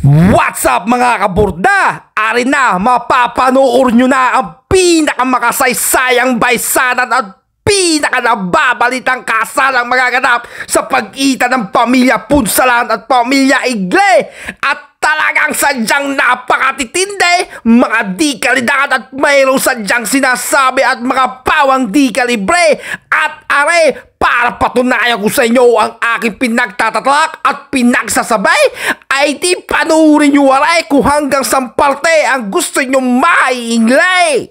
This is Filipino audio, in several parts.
What's up mga kaburda? Ari na, mapapanood nyo na ang pinakamakasaysayang baysanan at pinakanababalitang kasalang magaganap sa pagitan ng pamilya Punsalan at pamilya Igle. At talagang sadyang napakatitindi, mga di kalidad at mayroong sadyang sinasabi at mga pawang di kalibre. At are, para patunayan ko sa inyo ang aking pinagtatatak at pinagsasabay, ay di panurin nyo waray kung hanggang sa parte ang gusto nyo maiinglay.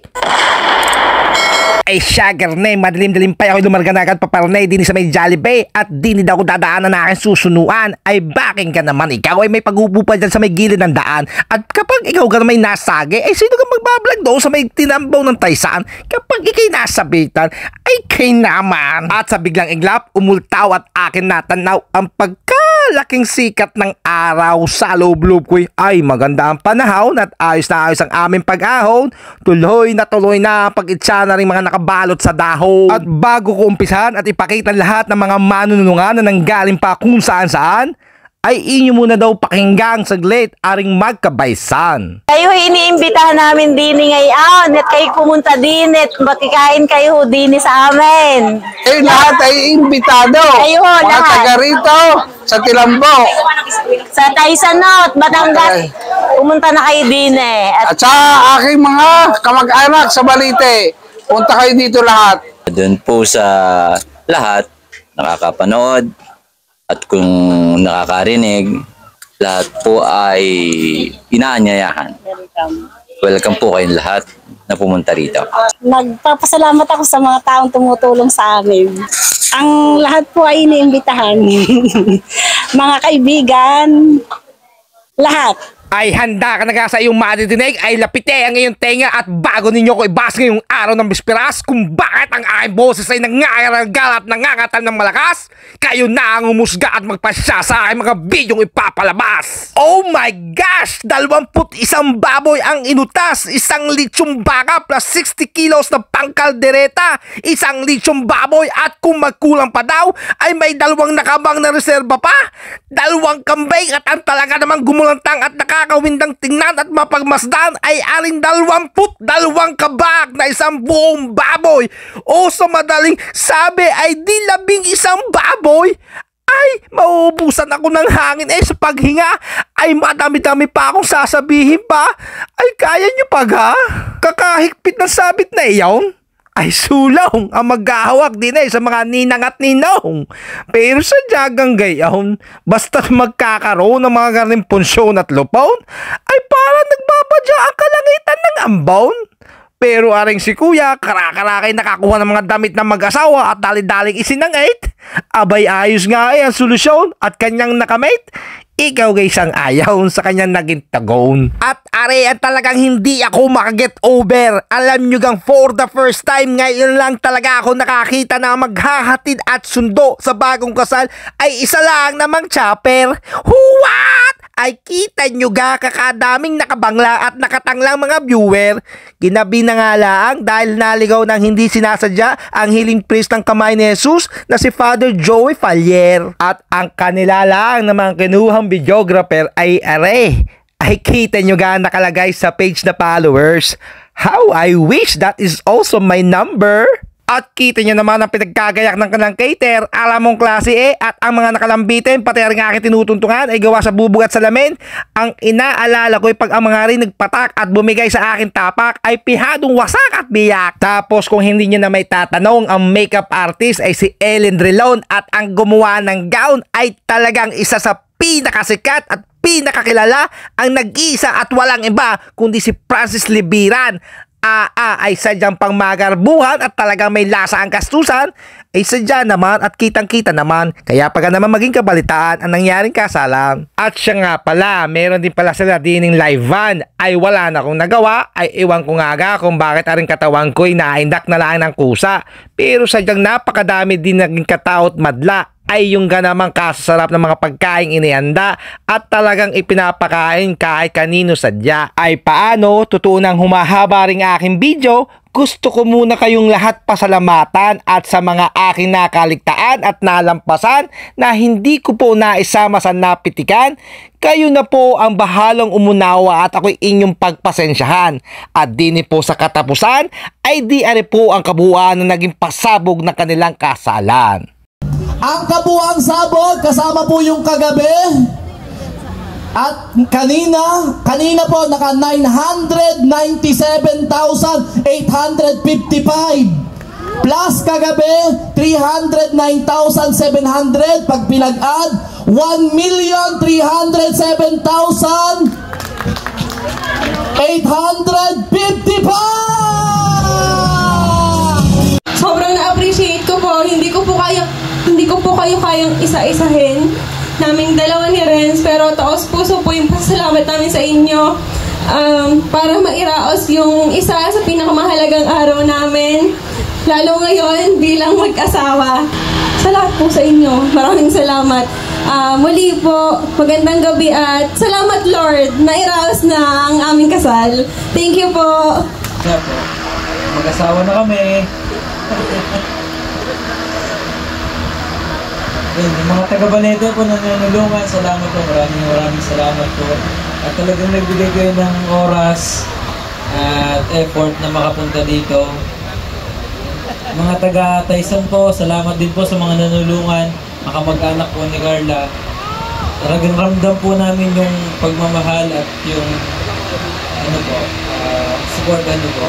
Ay syagger na, madilim-dilim pa ako lumarganagad paparnay din sa may Jollibee at di daw ko dadaanan na aking susunuan. Ay baking ka naman, ikaw ay may pag-upo pa dyan sa may gilid ng daan. At kapag ikaw ka na may nasagi, ay sino ka magbablog doon sa may tinambaw ng taysaan? Kapag ikay nasabitan, ay kay naman. At sa biglang iglap, umultaw at akin natanaw ang pagkalaking sikat ng araw. Sa loob-loob ko'y ay maganda ang panahon at ayos na ayos ang aming pag-ahon. Tuloy na pag-itsa na rin mga nakabalot sa dahon. At bago ko umpisahan at ipakita lahat ng mga manununungan na nanggaling pa kung saan-saan, ay inyo muna daw pakinggang saglit aring magkabaysan. Kayo iniimbitahan namin din ngayon at kayo pumunta din at makikain kayo din sa amin. Eh, lahat ay imbitado. Kayo, mga lahat. taga rito sa Tilambo. Sa Taysanot, Batangas, pumunta na kayo din At sa aking mga kamag-anak sa Balite, punta kayo dito lahat. Doon po sa lahat nakakapanood at kung nakakarinig, lahat po ay inaanyayahan. Welcome po kayong lahat na pumunta rito. Nagpapasalamat ako sa mga taong tumutulong sa amin. Ang lahat po ay iniimbitahan. Mga kaibigan, lahat. Ay handa ka na ka sa iyong madidinig, ay lapite ang iyong tenga at bago ninyo ko ibasa ngayong araw ng bisperas kung bakit ang aking boses ay nangangaral at nangangatal ng malakas, kayo na ang humusga at magpasya sa aking mga bidyong ipapalabas. Oh my gosh! 21 baboy ang inutas, isang lechong baka plus 60 kilos na pangkaldereta, isang lechong baboy at kung magkulang pa daw, ay may dalawang nakabang na reserba pa, dalawang kambay at ang talaga namang gumulantang at nakakawindang tingnan at mapagmasdan ay aring 22 kabag na isang buong baboy o sa madaling sabi ay di 11 baboy. Ay mauubusan ako ng hangin sa paghinga, ay madami-dami pa akong sasabihin pa. Ay kaya nyo pag ha? Kakahigpit ng sabit na iyon? Ay sulong ang maghahawak din sa mga ninang at ninong. Pero sa jagang gayon, basta magkakaroon ng mga garing punsyon at lupawn, ay parang nagbabadya ang kalangitan ng ambon. Pero aring si kuya, karakarakay nakakuha ng mga damit ng mag-asawa at dali-daling isinangait. Abay ayos nga ang solusyon at kanyang nakamate. Ikaw guys ang ayaw sa kanyang naging tagon. At are talagang hindi ako makaget over. Alam nyo gang for the first time ngayon lang talaga ako nakakita na maghahatid at sundo sa bagong kasal ay isa lang namang chopper. What? Ay kita nyo ga kakadaming nakabangla at nakatanglang mga viewer. Ginabi na nga lang dahil naligaw ng hindi sinasadya ang healing priest ng kamay ni Jesus na si Father Joey Fallier. At ang kanila lang na mga kinuhang videographer ay are. Ay kita nyo ga nakalagay sa page na followers. How I wish that is also my number. At kita nyo naman ang pinagkagayak ng kanilang cater, alam mong klase at ang mga nakalambitin, pati ang aking tinutuntungan ay gawa sa bubog at salamin. Ang inaalala ko ay pag ang mga rin nagpatak at bumigay sa akin tapak ay pihadong wasak at biyak. Tapos kung hindi nyo na may tatanong, ang makeup artist ay si Ellen Drilon at ang gumawa ng gown ay talagang isa sa pinakasikat at pinakakilala, ang nag-iisa at walang iba kundi si Francis Libiran. Ay sadyang pang magarbuhan at talagang may lasa ang kastusan, ay sadya naman at kitang-kita naman. Kaya pag naman maging kabalitaan ang nangyaring kasalan. At siya nga pala, meron din pala sila dining live van, ay wala na akong nagawa, ay iwan ko nga kung bakit aring katawan ko'y naindak na lang ng kusa. Pero sadyang napakadami din naging kataot madla. ay yung ganamang kasasarap ng mga pagkain inihanda at talagang ipinapakain kahit kanino sadya. Ay paano, totoo nang humahaba ring aking video, gusto ko muna kayong lahat pasalamatan at sa mga aking nakaligtaan at nalampasan na hindi ko po naisama sa napitikan, kayo na po ang bahalang umunawa at ako'y inyong pagpasensyahan. At din po sa katapusan ay di ari po ang kabuuan na naging pasabog na kanilang kasalan. Ang kabuuang sabog kasama po yung kagabi. At kanina po naka 997,855 plus kagabi 309,700 pag pinag-add 1,300,755. Sobrang na-appreciate ko po. Hindi ko po kayo kayang isa-isahin. Naming dalawa ni Renz, pero taos puso po yung pasalamat namin sa inyo para mairaos yung isa sa pinakamahalagang araw namin, lalo ngayon bilang mag-asawa. Sa lahat po sa inyo, maraming salamat. Muli po, magandang gabi at salamat Lord, nairaos na ang aming kasal. Thank you po. Mag-asawa na kami. Yung mga taga-Balete po na nanulungan, salamat po, maraming salamat po. At talagang nagbigay kayo ng oras at effort na makapunta dito. Mga taga-Taysan po, salamat din po sa mga nanulungan, makamag-anak po ni Carla. Talagang ramdam po namin yung pagmamahal at yung support po.